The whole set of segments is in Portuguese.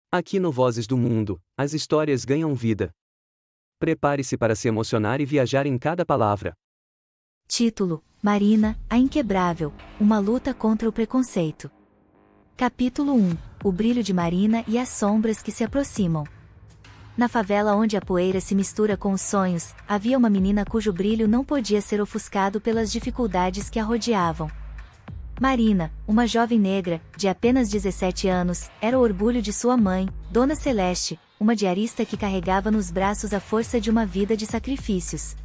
Aqui no Vozes do Mundo, as histórias ganham vida. Prepare-se para se emocionar e viajar em cada palavra. Título: Marina, a Inquebrável, uma luta contra o preconceito. Capítulo 1: O brilho de Marina e as sombras que se aproximam. Na favela onde a poeira se mistura com os sonhos, havia uma menina cujo brilho não podia ser ofuscado pelas dificuldades que a rodeavam. Marina, uma jovem negra, de apenas 17 anos, era o orgulho de sua mãe, Dona Celeste, uma diarista que carregava nos braços a força de uma vida de sacrifícios.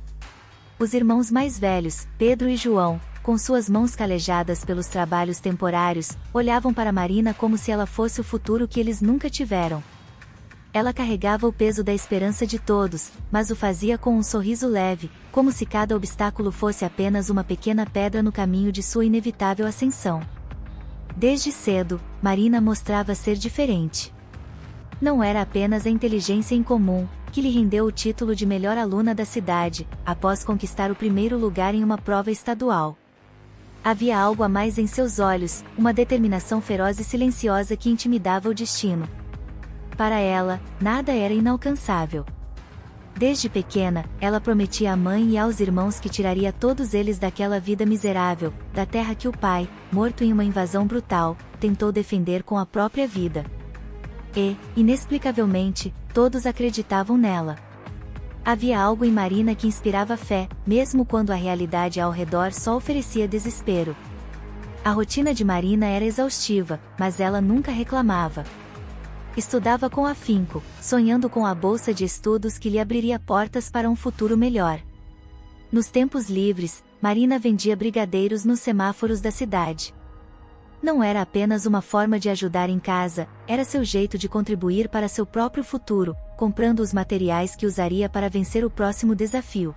Os irmãos mais velhos, Pedro e João, com suas mãos calejadas pelos trabalhos temporários, olhavam para Marina como se ela fosse o futuro que eles nunca tiveram. Ela carregava o peso da esperança de todos, mas o fazia com um sorriso leve, como se cada obstáculo fosse apenas uma pequena pedra no caminho de sua inevitável ascensão. Desde cedo, Marina mostrava ser diferente. Não era apenas a inteligência incomum, que lhe rendeu o título de melhor aluna da cidade, após conquistar o primeiro lugar em uma prova estadual. Havia algo a mais em seus olhos, uma determinação feroz e silenciosa que intimidava o destino. Para ela, nada era inalcançável. Desde pequena, ela prometia à mãe e aos irmãos que tiraria todos eles daquela vida miserável, da terra que o pai, morto em uma invasão brutal, tentou defender com a própria vida. E, inexplicavelmente, todos acreditavam nela. Havia algo em Marina que inspirava fé, mesmo quando a realidade ao redor só oferecia desespero. A rotina de Marina era exaustiva, mas ela nunca reclamava. Estudava com afinco, sonhando com a bolsa de estudos que lhe abriria portas para um futuro melhor. Nos tempos livres, Marina vendia brigadeiros nos semáforos da cidade. Não era apenas uma forma de ajudar em casa, era seu jeito de contribuir para seu próprio futuro, comprando os materiais que usaria para vencer o próximo desafio.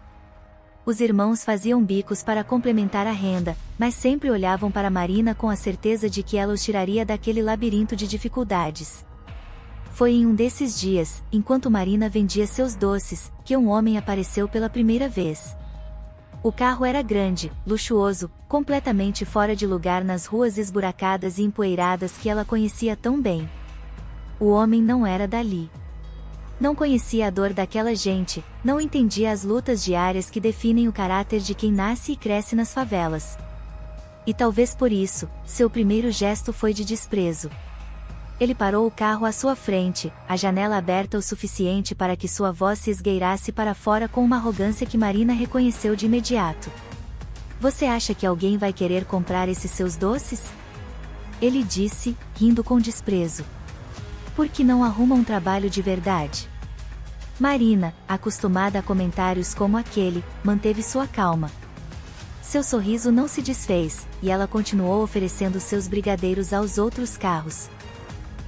Os irmãos faziam bicos para complementar a renda, mas sempre olhavam para Marina com a certeza de que ela os tiraria daquele labirinto de dificuldades. Foi em um desses dias, enquanto Marina vendia seus doces, que um homem apareceu pela primeira vez. O carro era grande, luxuoso, completamente fora de lugar nas ruas esburacadas e empoeiradas que ela conhecia tão bem. O homem não era dali. Não conhecia a dor daquela gente, não entendia as lutas diárias que definem o caráter de quem nasce e cresce nas favelas. E talvez por isso, seu primeiro gesto foi de desprezo. Ele parou o carro à sua frente, a janela aberta o suficiente para que sua voz se esgueirasse para fora com uma arrogância que Marina reconheceu de imediato. "Você acha que alguém vai querer comprar esses seus doces?" Ele disse, rindo com desprezo. "Por que não arruma um trabalho de verdade?" Marina, acostumada a comentários como aquele, manteve sua calma. Seu sorriso não se desfez, e ela continuou oferecendo seus brigadeiros aos outros carros.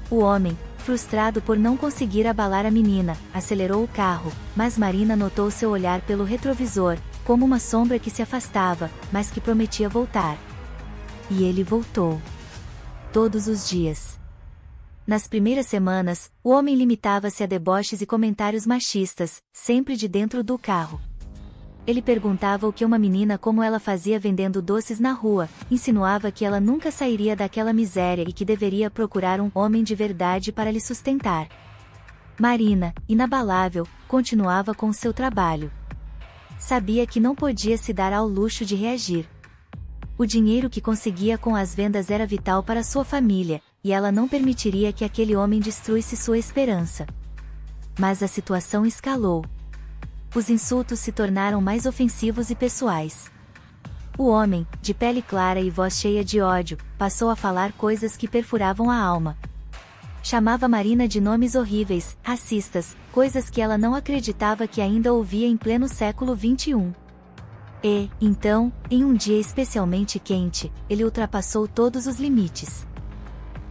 O homem, frustrado por não conseguir abalar a menina, acelerou o carro, mas Marina notou seu olhar pelo retrovisor, como uma sombra que se afastava, mas que prometia voltar. E ele voltou. Todos os dias. Nas primeiras semanas, o homem limitava-se a deboches e comentários machistas, sempre de dentro do carro. Ele perguntava o que uma menina como ela fazia vendendo doces na rua, insinuava que ela nunca sairia daquela miséria e que deveria procurar um homem de verdade para lhe sustentar. Marina, inabalável, continuava com seu trabalho. Sabia que não podia se dar ao luxo de reagir. O dinheiro que conseguia com as vendas era vital para sua família, e ela não permitiria que aquele homem destruísse sua esperança. Mas a situação escalou. Os insultos se tornaram mais ofensivos e pessoais. O homem, de pele clara e voz cheia de ódio, passou a falar coisas que perfuravam a alma. Chamava Marina de nomes horríveis, racistas, coisas que ela não acreditava que ainda ouvia em pleno século XXI. E, então, em um dia especialmente quente, ele ultrapassou todos os limites.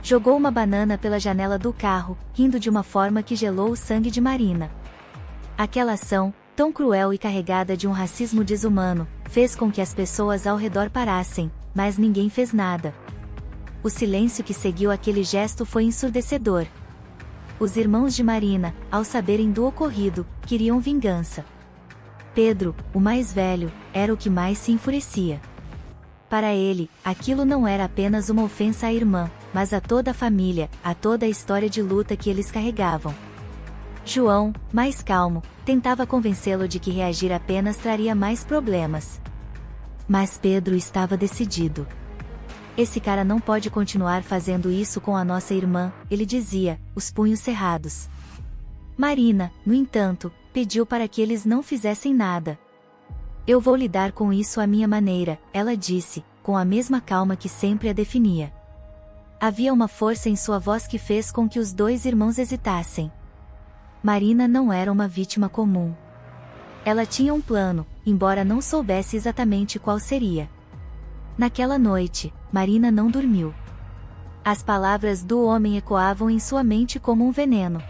Jogou uma banana pela janela do carro, rindo de uma forma que gelou o sangue de Marina. Aquela ação, tão cruel e carregada de um racismo desumano, fez com que as pessoas ao redor parassem, mas ninguém fez nada. O silêncio que seguiu aquele gesto foi ensurdecedor. Os irmãos de Marina, ao saberem do ocorrido, queriam vingança. Pedro, o mais velho, era o que mais se enfurecia. Para ele, aquilo não era apenas uma ofensa à irmã, mas a toda a família, a toda a história de luta que eles carregavam. João, mais calmo, tentava convencê-lo de que reagir apenas traria mais problemas. Mas Pedro estava decidido. Esse cara não pode continuar fazendo isso com a nossa irmã, ele dizia, os punhos cerrados. Marina, no entanto, pediu para que eles não fizessem nada. Eu vou lidar com isso à minha maneira, ela disse, com a mesma calma que sempre a definia. Havia uma força em sua voz que fez com que os dois irmãos hesitassem. Marina não era uma vítima comum. Ela tinha um plano, embora não soubesse exatamente qual seria. Naquela noite, Marina não dormiu. As palavras do homem ecoavam em sua mente como um veneno.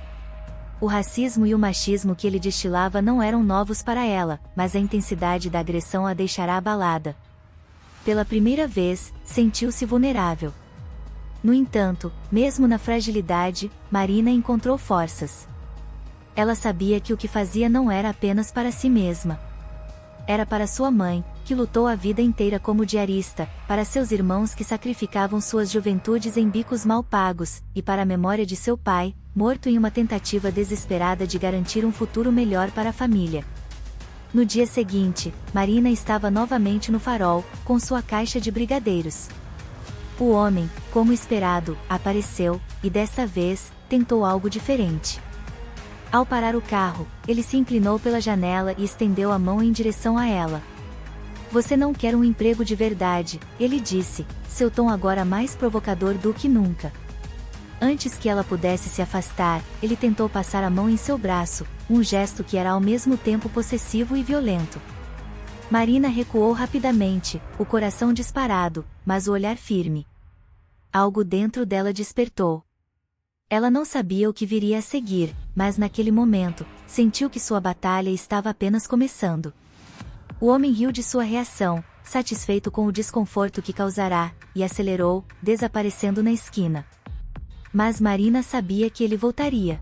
O racismo e o machismo que ele destilava não eram novos para ela, mas a intensidade da agressão a deixará abalada. Pela primeira vez, sentiu-se vulnerável. No entanto, mesmo na fragilidade, Marina encontrou forças. Ela sabia que o que fazia não era apenas para si mesma. Era para sua mãe, que lutou a vida inteira como diarista, para seus irmãos que sacrificavam suas juventudes em bicos mal pagos, e para a memória de seu pai, morto em uma tentativa desesperada de garantir um futuro melhor para a família. No dia seguinte, Marina estava novamente no farol, com sua caixa de brigadeiros. O homem, como esperado, apareceu, e desta vez, tentou algo diferente. Ao parar o carro, ele se inclinou pela janela e estendeu a mão em direção a ela. Você não quer um emprego de verdade, ele disse, seu tom agora mais provocador do que nunca. Antes que ela pudesse se afastar, ele tentou passar a mão em seu braço, um gesto que era ao mesmo tempo possessivo e violento. Marina recuou rapidamente, o coração disparado, mas o olhar firme. Algo dentro dela despertou. Ela não sabia o que viria a seguir, mas naquele momento, sentiu que sua batalha estava apenas começando. O homem riu de sua reação, satisfeito com o desconforto que causará, e acelerou, desaparecendo na esquina. Mas Marina sabia que ele voltaria.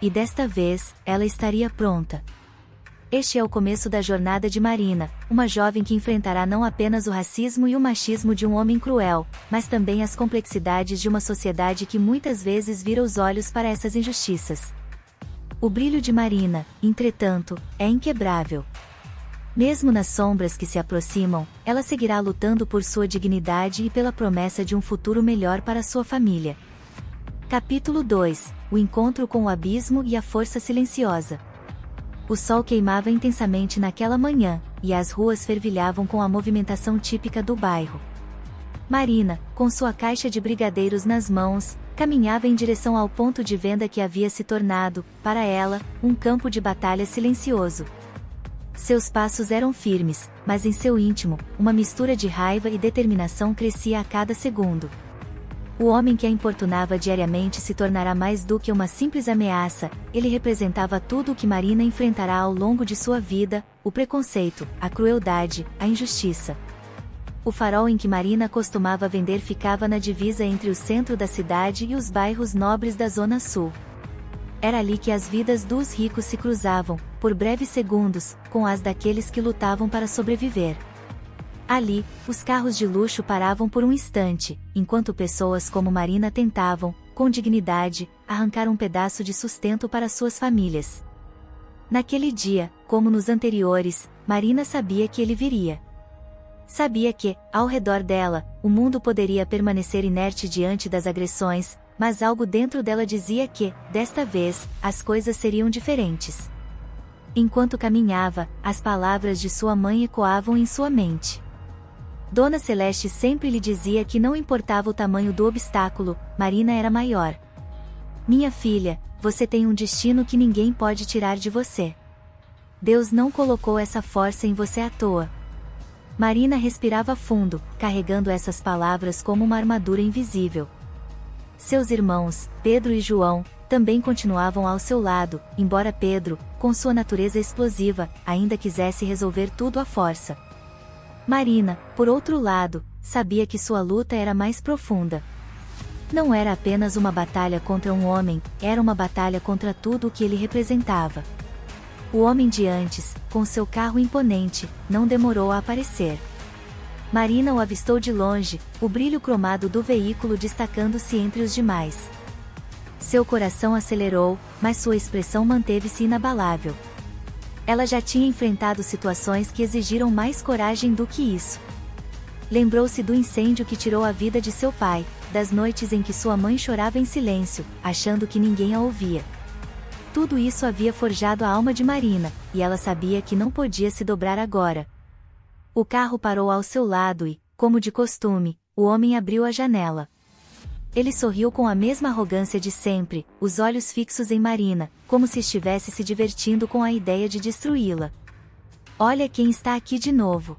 E desta vez, ela estaria pronta. Este é o começo da jornada de Marina, uma jovem que enfrentará não apenas o racismo e o machismo de um homem cruel, mas também as complexidades de uma sociedade que muitas vezes vira os olhos para essas injustiças. O brilho de Marina, entretanto, é inquebrável. Mesmo nas sombras que se aproximam, ela seguirá lutando por sua dignidade e pela promessa de um futuro melhor para sua família. Capítulo 2 – O encontro com o abismo e a força silenciosa. O sol queimava intensamente naquela manhã, e as ruas fervilhavam com a movimentação típica do bairro. Marina, com sua caixa de brigadeiros nas mãos, caminhava em direção ao ponto de venda que havia se tornado, para ela, um campo de batalha silencioso. Seus passos eram firmes, mas em seu íntimo, uma mistura de raiva e determinação crescia a cada segundo. O homem que a importunava diariamente se tornará mais do que uma simples ameaça, ele representava tudo o que Marina enfrentará ao longo de sua vida, o preconceito, a crueldade, a injustiça. O farol em que Marina costumava vender ficava na divisa entre o centro da cidade e os bairros nobres da Zona Sul. Era ali que as vidas dos ricos se cruzavam, por breves segundos, com as daqueles que lutavam para sobreviver. Ali, os carros de luxo paravam por um instante, enquanto pessoas como Marina tentavam, com dignidade, arrancar um pedaço de sustento para suas famílias. Naquele dia, como nos anteriores, Marina sabia que ele viria. Sabia que, ao redor dela, o mundo poderia permanecer inerte diante das agressões, mas algo dentro dela dizia que, desta vez, as coisas seriam diferentes. Enquanto caminhava, as palavras de sua mãe ecoavam em sua mente. Dona Celeste sempre lhe dizia que não importava o tamanho do obstáculo, Marina era maior. Minha filha, você tem um destino que ninguém pode tirar de você. Deus não colocou essa força em você à toa. Marina respirava fundo, carregando essas palavras como uma armadura invisível. Seus irmãos, Pedro e João, também continuavam ao seu lado, embora Pedro, com sua natureza explosiva, ainda quisesse resolver tudo à força. Marina, por outro lado, sabia que sua luta era mais profunda. Não era apenas uma batalha contra um homem, era uma batalha contra tudo o que ele representava. O homem de antes, com seu carro imponente, não demorou a aparecer. Marina o avistou de longe, o brilho cromado do veículo destacando-se entre os demais. Seu coração acelerou, mas sua expressão manteve-se inabalável. Ela já tinha enfrentado situações que exigiram mais coragem do que isso. Lembrou-se do incêndio que tirou a vida de seu pai, das noites em que sua mãe chorava em silêncio, achando que ninguém a ouvia. Tudo isso havia forjado a alma de Marina, e ela sabia que não podia se dobrar agora. O carro parou ao seu lado e, como de costume, o homem abriu a janela. Ele sorriu com a mesma arrogância de sempre, os olhos fixos em Marina, como se estivesse se divertindo com a ideia de destruí-la. Olha quem está aqui de novo.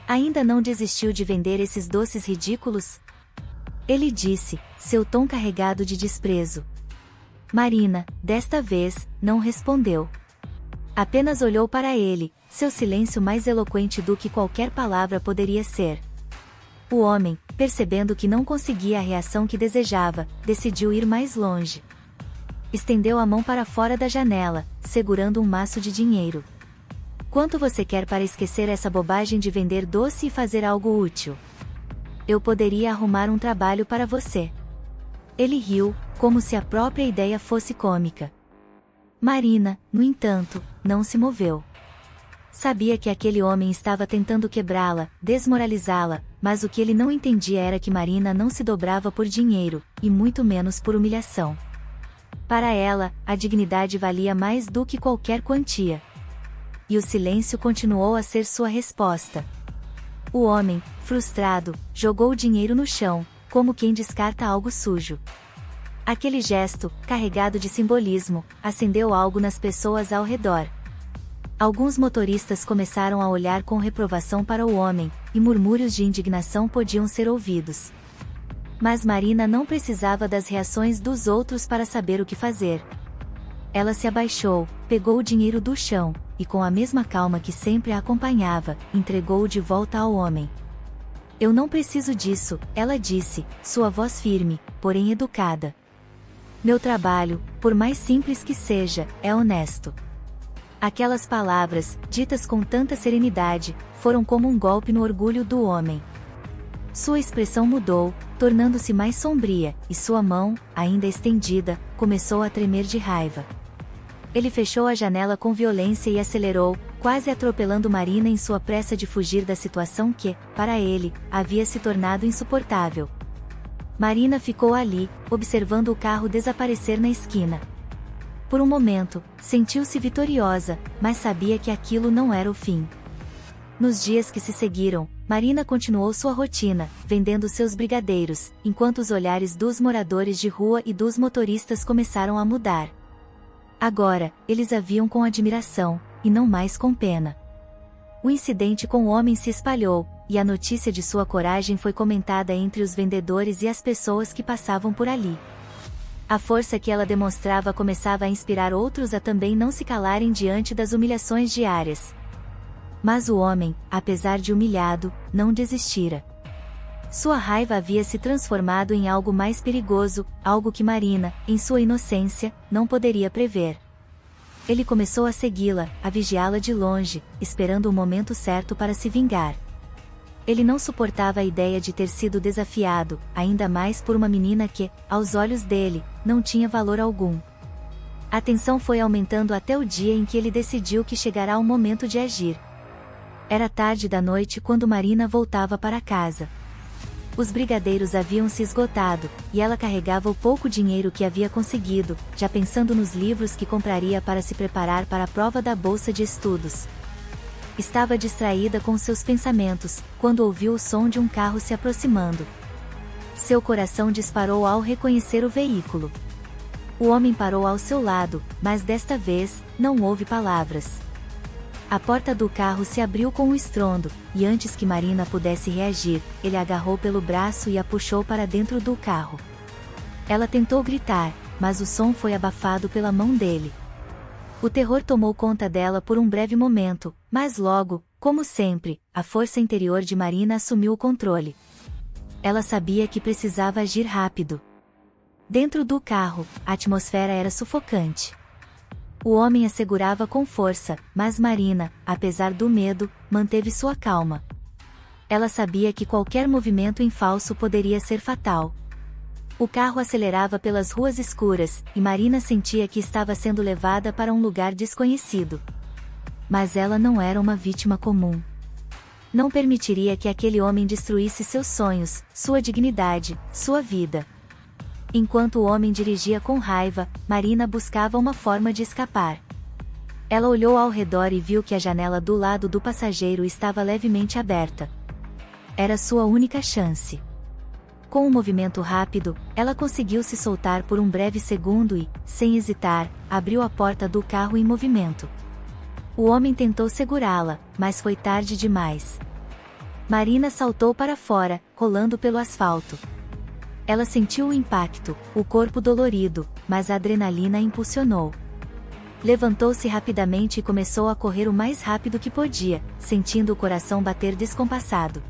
Ainda não desistiu de vender esses doces ridículos? Ele disse, seu tom carregado de desprezo. Marina, desta vez, não respondeu. Apenas olhou para ele, seu silêncio mais eloquente do que qualquer palavra poderia ser. O homem, percebendo que não conseguia a reação que desejava, decidiu ir mais longe. Estendeu a mão para fora da janela, segurando um maço de dinheiro. Quanto você quer para esquecer essa bobagem de vender doce e fazer algo útil? Eu poderia arrumar um trabalho para você. Ele riu, como se a própria ideia fosse cômica. Marina, no entanto, não se moveu. Sabia que aquele homem estava tentando quebrá-la, desmoralizá-la, mas o que ele não entendia era que Marina não se dobrava por dinheiro, e muito menos por humilhação. Para ela, a dignidade valia mais do que qualquer quantia. E o silêncio continuou a ser sua resposta. O homem, frustrado, jogou o dinheiro no chão, como quem descarta algo sujo. Aquele gesto, carregado de simbolismo, acendeu algo nas pessoas ao redor. Alguns motoristas começaram a olhar com reprovação para o homem, e murmúrios de indignação podiam ser ouvidos. Mas Marina não precisava das reações dos outros para saber o que fazer. Ela se abaixou, pegou o dinheiro do chão, e com a mesma calma que sempre a acompanhava, entregou-o de volta ao homem. Eu não preciso disso, ela disse, sua voz firme, porém educada. Meu trabalho, por mais simples que seja, é honesto. Aquelas palavras, ditas com tanta serenidade, foram como um golpe no orgulho do homem. Sua expressão mudou, tornando-se mais sombria, e sua mão, ainda estendida, começou a tremer de raiva. Ele fechou a janela com violência e acelerou, quase atropelando Marina em sua pressa de fugir da situação que, para ele, havia se tornado insuportável. Marina ficou ali, observando o carro desaparecer na esquina. Por um momento, sentiu-se vitoriosa, mas sabia que aquilo não era o fim. Nos dias que se seguiram, Marina continuou sua rotina, vendendo seus brigadeiros, enquanto os olhares dos moradores de rua e dos motoristas começaram a mudar. Agora, eles a viam com admiração, e não mais com pena. O incidente com o homem se espalhou, e a notícia de sua coragem foi comentada entre os vendedores e as pessoas que passavam por ali. A força que ela demonstrava começava a inspirar outros a também não se calarem diante das humilhações diárias. Mas o homem, apesar de humilhado, não desistira. Sua raiva havia se transformado em algo mais perigoso, algo que Marina, em sua inocência, não poderia prever. Ele começou a segui-la, a vigiá-la de longe, esperando o momento certo para se vingar. Ele não suportava a ideia de ter sido desafiado, ainda mais por uma menina que, aos olhos dele, não tinha valor algum. A tensão foi aumentando até o dia em que ele decidiu que chegará o momento de agir. Era tarde da noite quando Marina voltava para casa. Os brigadeiros haviam se esgotado, e ela carregava o pouco dinheiro que havia conseguido, já pensando nos livros que compraria para se preparar para a prova da bolsa de estudos. Estava distraída com seus pensamentos, quando ouviu o som de um carro se aproximando. Seu coração disparou ao reconhecer o veículo. O homem parou ao seu lado, mas desta vez, não houve palavras. A porta do carro se abriu com um estrondo, e antes que Marina pudesse reagir, ele a agarrou pelo braço e a puxou para dentro do carro. Ela tentou gritar, mas o som foi abafado pela mão dele. O terror tomou conta dela por um breve momento, mas logo, como sempre, a força interior de Marina assumiu o controle. Ela sabia que precisava agir rápido. Dentro do carro, a atmosfera era sufocante. O homem a segurava com força, mas Marina, apesar do medo, manteve sua calma. Ela sabia que qualquer movimento em falso poderia ser fatal. O carro acelerava pelas ruas escuras, e Marina sentia que estava sendo levada para um lugar desconhecido. Mas ela não era uma vítima comum. Não permitiria que aquele homem destruísse seus sonhos, sua dignidade, sua vida. Enquanto o homem dirigia com raiva, Marina buscava uma forma de escapar. Ela olhou ao redor e viu que a janela do lado do passageiro estava levemente aberta. Era sua única chance. Com um movimento rápido, ela conseguiu se soltar por um breve segundo e, sem hesitar, abriu a porta do carro em movimento. O homem tentou segurá-la, mas foi tarde demais. Marina saltou para fora, rolando pelo asfalto. Ela sentiu o impacto, o corpo dolorido, mas a adrenalina a impulsionou. Levantou-se rapidamente e começou a correr o mais rápido que podia, sentindo o coração bater descompassado.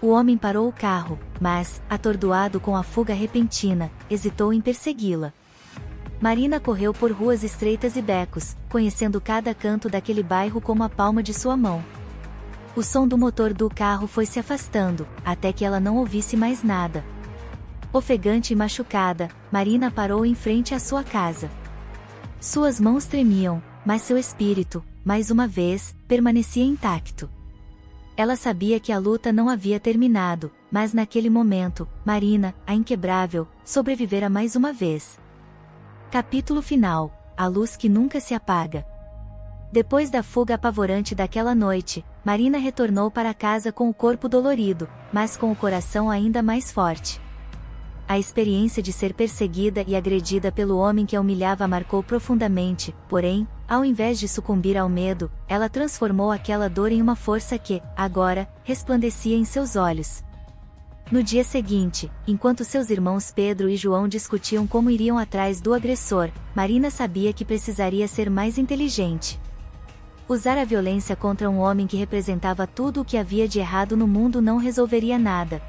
O homem parou o carro, mas, atordoado com a fuga repentina, hesitou em persegui-la. Marina correu por ruas estreitas e becos, conhecendo cada canto daquele bairro como a palma de sua mão. O som do motor do carro foi se afastando, até que ela não ouvisse mais nada. Ofegante e machucada, Marina parou em frente à sua casa. Suas mãos tremiam, mas seu espírito, mais uma vez, permanecia intacto. Ela sabia que a luta não havia terminado, mas naquele momento, Marina, a inquebrável, sobrevivera mais uma vez. Capítulo final: A luz que nunca se apaga. Depois da fuga apavorante daquela noite, Marina retornou para casa com o corpo dolorido, mas com o coração ainda mais forte. A experiência de ser perseguida e agredida pelo homem que a humilhava a marcou profundamente, porém, ao invés de sucumbir ao medo, ela transformou aquela dor em uma força que, agora, resplandecia em seus olhos. No dia seguinte, enquanto seus irmãos Pedro e João discutiam como iriam atrás do agressor, Marina sabia que precisaria ser mais inteligente. Usar a violência contra um homem que representava tudo o que havia de errado no mundo não resolveria nada.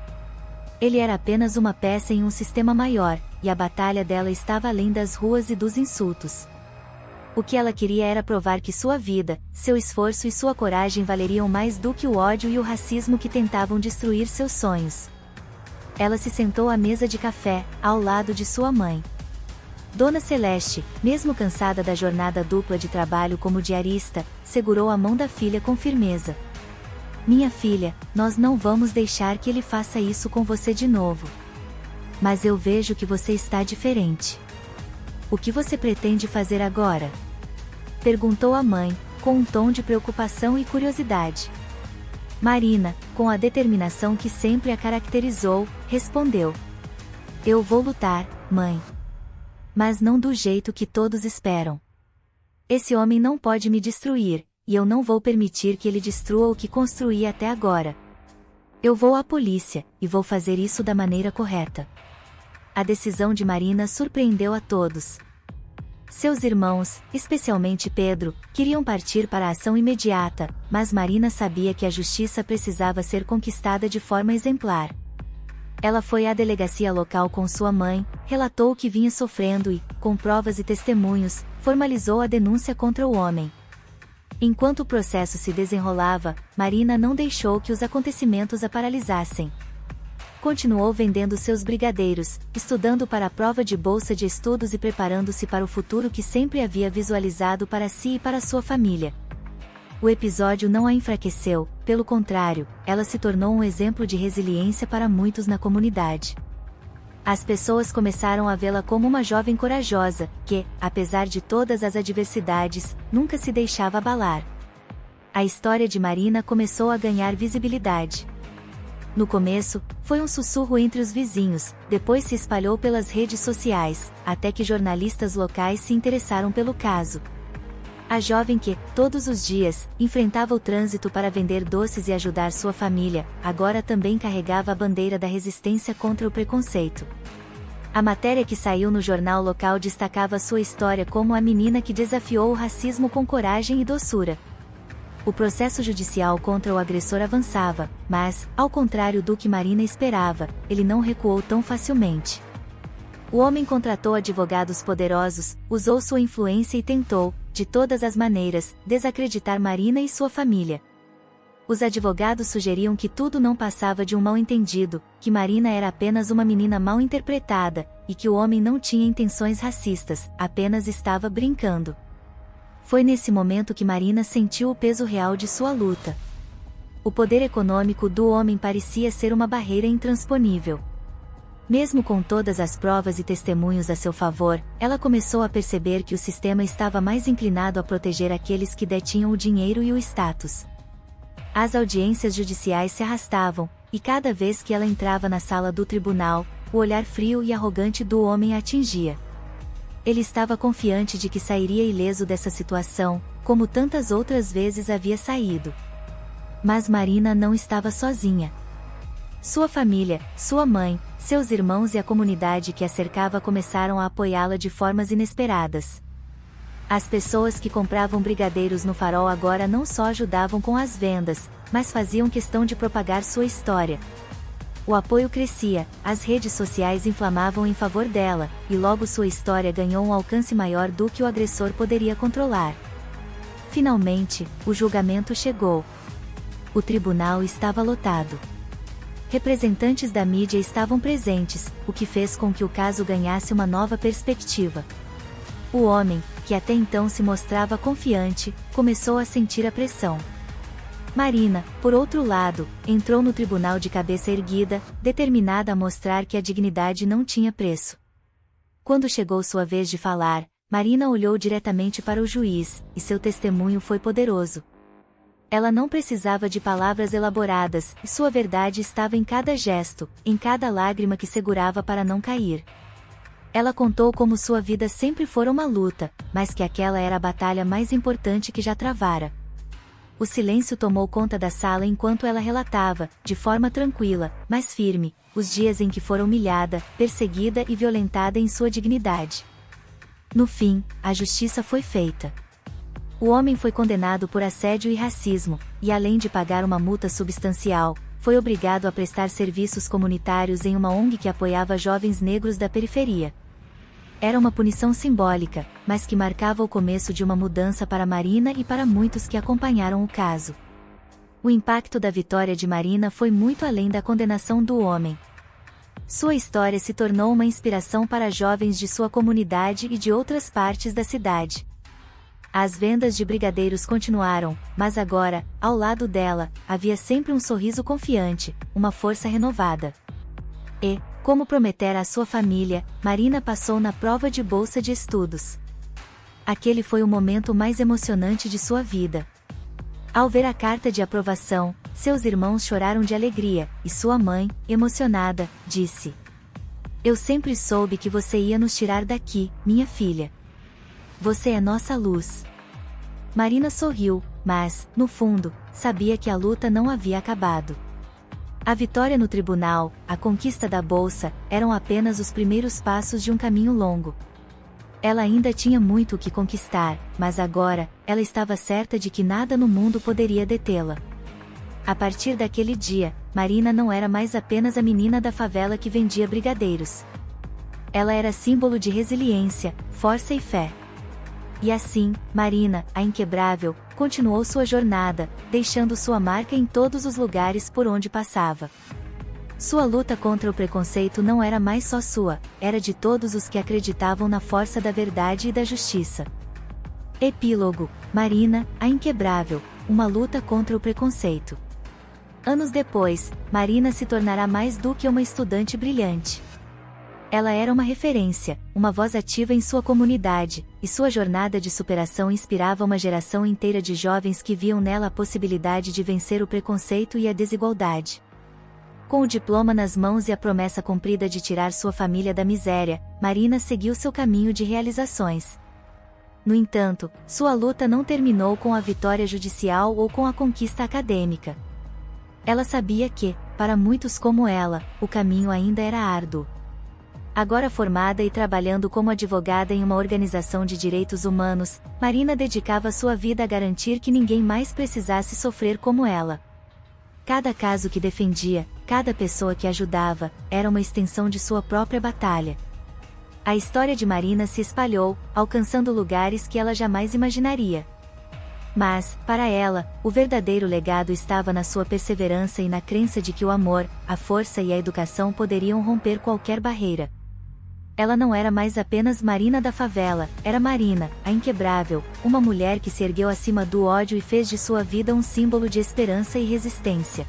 Ele era apenas uma peça em um sistema maior, e a batalha dela estava além das ruas e dos insultos. O que ela queria era provar que sua vida, seu esforço e sua coragem valeriam mais do que o ódio e o racismo que tentavam destruir seus sonhos. Ela se sentou à mesa de café, ao lado de sua mãe. Dona Celeste, mesmo cansada da jornada dupla de trabalho como diarista, segurou a mão da filha com firmeza. Minha filha, nós não vamos deixar que ele faça isso com você de novo. Mas eu vejo que você está diferente. O que você pretende fazer agora? Perguntou a mãe, com um tom de preocupação e curiosidade. Marina, com a determinação que sempre a caracterizou, respondeu: Eu vou lutar, mãe. Mas não do jeito que todos esperam. Esse homem não pode me destruir, e eu não vou permitir que ele destrua o que construí até agora. Eu vou à polícia, e vou fazer isso da maneira correta. A decisão de Marina surpreendeu a todos. Seus irmãos, especialmente Pedro, queriam partir para a ação imediata, mas Marina sabia que a justiça precisava ser conquistada de forma exemplar. Ela foi à delegacia local com sua mãe, relatou o que vinha sofrendo e, com provas e testemunhos, formalizou a denúncia contra o homem. Enquanto o processo se desenrolava, Marina não deixou que os acontecimentos a paralisassem. Continuou vendendo seus brigadeiros, estudando para a prova de bolsa de estudos e preparando-se para o futuro que sempre havia visualizado para si e para sua família. O episódio não a enfraqueceu, pelo contrário, ela se tornou um exemplo de resiliência para muitos na comunidade. As pessoas começaram a vê-la como uma jovem corajosa, que, apesar de todas as adversidades, nunca se deixava abalar. A história de Marina começou a ganhar visibilidade. No começo, foi um sussurro entre os vizinhos, depois se espalhou pelas redes sociais, até que jornalistas locais se interessaram pelo caso. A jovem que, todos os dias, enfrentava o trânsito para vender doces e ajudar sua família, agora também carregava a bandeira da resistência contra o preconceito. A matéria que saiu no jornal local destacava sua história como a menina que desafiou o racismo com coragem e doçura. O processo judicial contra o agressor avançava, mas, ao contrário do que Marina esperava, ele não recuou tão facilmente. O homem contratou advogados poderosos, usou sua influência e tentou, de todas as maneiras, desacreditar Marina e sua família. Os advogados sugeriam que tudo não passava de um mal-entendido, que Marina era apenas uma menina mal interpretada, e que o homem não tinha intenções racistas, apenas estava brincando. Foi nesse momento que Marina sentiu o peso real de sua luta. O poder econômico do homem parecia ser uma barreira intransponível. Mesmo com todas as provas e testemunhos a seu favor, ela começou a perceber que o sistema estava mais inclinado a proteger aqueles que detinham o dinheiro e o status. As audiências judiciais se arrastavam, e cada vez que ela entrava na sala do tribunal, o olhar frio e arrogante do homem a atingia. Ele estava confiante de que sairia ileso dessa situação, como tantas outras vezes havia saído. Mas Marina não estava sozinha. Sua família, sua mãe, seus irmãos e a comunidade que a cercava começaram a apoiá-la de formas inesperadas. As pessoas que compravam brigadeiros no Farol agora não só ajudavam com as vendas, mas faziam questão de propagar sua história. O apoio crescia, as redes sociais inflamavam em favor dela, e logo sua história ganhou um alcance maior do que o agressor poderia controlar. Finalmente, o julgamento chegou. O tribunal estava lotado. Representantes da mídia estavam presentes, o que fez com que o caso ganhasse uma nova perspectiva. O homem, que até então se mostrava confiante, começou a sentir a pressão. Marina, por outro lado, entrou no tribunal de cabeça erguida, determinada a mostrar que a dignidade não tinha preço. Quando chegou sua vez de falar, Marina olhou diretamente para o juiz, e seu testemunho foi poderoso. Ela não precisava de palavras elaboradas, e sua verdade estava em cada gesto, em cada lágrima que segurava para não cair. Ela contou como sua vida sempre fora uma luta, mas que aquela era a batalha mais importante que já travara. O silêncio tomou conta da sala enquanto ela relatava, de forma tranquila, mas firme, os dias em que fora humilhada, perseguida e violentada em sua dignidade. No fim, a justiça foi feita. O homem foi condenado por assédio e racismo, e além de pagar uma multa substancial, foi obrigado a prestar serviços comunitários em uma ONG que apoiava jovens negros da periferia. Era uma punição simbólica, mas que marcava o começo de uma mudança para Marina e para muitos que acompanharam o caso. O impacto da vitória de Marina foi muito além da condenação do homem. Sua história se tornou uma inspiração para jovens de sua comunidade e de outras partes da cidade. As vendas de brigadeiros continuaram, mas agora, ao lado dela, havia sempre um sorriso confiante, uma força renovada. E, como prometera à sua família, Marina passou na prova de bolsa de estudos. Aquele foi o momento mais emocionante de sua vida. Ao ver a carta de aprovação, seus irmãos choraram de alegria, e sua mãe, emocionada, disse: "Eu sempre soube que você ia nos tirar daqui, minha filha. Você é nossa luz." Marina sorriu, mas, no fundo, sabia que a luta não havia acabado. A vitória no tribunal, a conquista da bolsa, eram apenas os primeiros passos de um caminho longo. Ela ainda tinha muito o que conquistar, mas agora, ela estava certa de que nada no mundo poderia detê-la. A partir daquele dia, Marina não era mais apenas a menina da favela que vendia brigadeiros. Ela era símbolo de resiliência, força e fé. E assim, Marina, a inquebrável, continuou sua jornada, deixando sua marca em todos os lugares por onde passava. Sua luta contra o preconceito não era mais só sua, era de todos os que acreditavam na força da verdade e da justiça. Epílogo: Marina, a inquebrável, uma luta contra o preconceito. Anos depois, Marina se tornará mais do que uma estudante brilhante. Ela era uma referência, uma voz ativa em sua comunidade, e sua jornada de superação inspirava uma geração inteira de jovens que viam nela a possibilidade de vencer o preconceito e a desigualdade. Com o diploma nas mãos e a promessa cumprida de tirar sua família da miséria, Marina seguiu seu caminho de realizações. No entanto, sua luta não terminou com a vitória judicial ou com a conquista acadêmica. Ela sabia que, para muitos como ela, o caminho ainda era árduo. Agora formada e trabalhando como advogada em uma organização de direitos humanos, Marina dedicava sua vida a garantir que ninguém mais precisasse sofrer como ela. Cada caso que defendia, cada pessoa que ajudava, era uma extensão de sua própria batalha. A história de Marina se espalhou, alcançando lugares que ela jamais imaginaria. Mas, para ela, o verdadeiro legado estava na sua perseverança e na crença de que o amor, a força e a educação poderiam romper qualquer barreira. Ela não era mais apenas Marina da favela, era Marina, a inquebrável, uma mulher que se ergueu acima do ódio e fez de sua vida um símbolo de esperança e resistência.